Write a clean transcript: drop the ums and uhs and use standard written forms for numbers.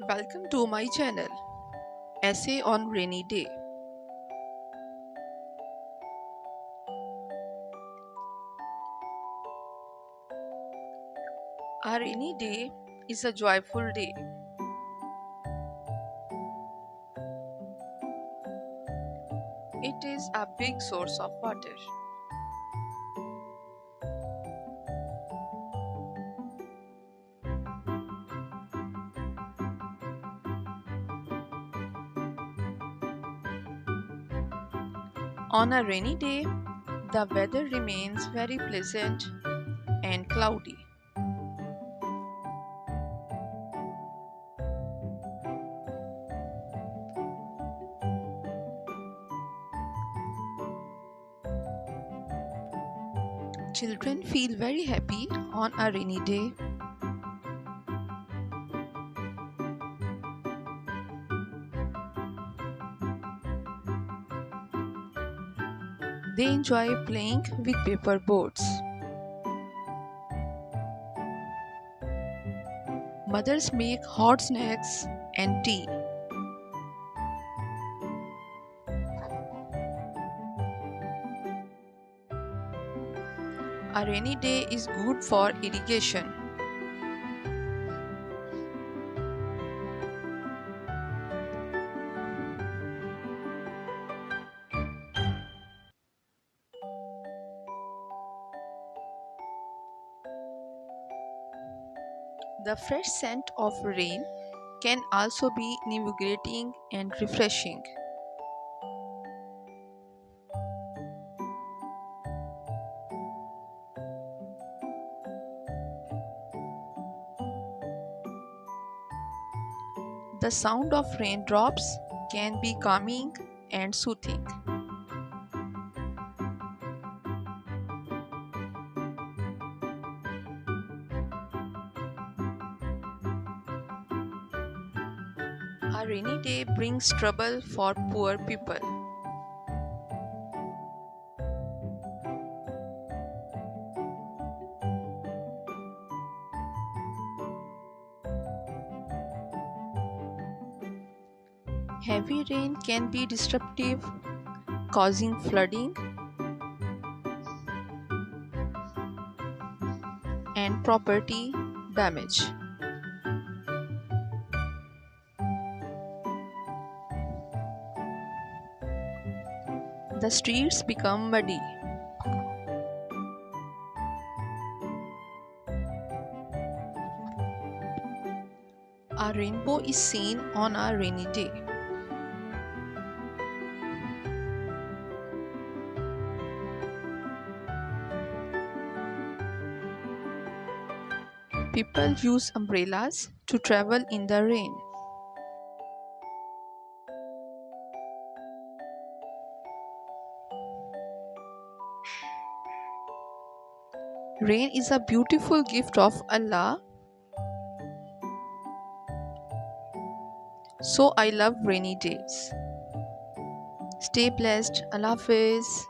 Welcome to my channel, Essay on Rainy Day. A rainy day is a joyful day. It is a big source of water. On a rainy day, the weather remains very pleasant and cloudy. Children feel very happy on a rainy day. They enjoy playing with paper boats. Mothers make hot snacks and tea. A rainy day is good for irrigation. The fresh scent of rain can also be invigorating and refreshing. The sound of raindrops can be calming and soothing. A rainy day brings trouble for poor people. Heavy rain can be disruptive, causing flooding and property damage. The streets become muddy. A rainbow is seen on a rainy day. People use umbrellas to travel in the rain. Rain is a beautiful gift of Allah. So I love rainy days. Stay blessed. Allah Hafiz.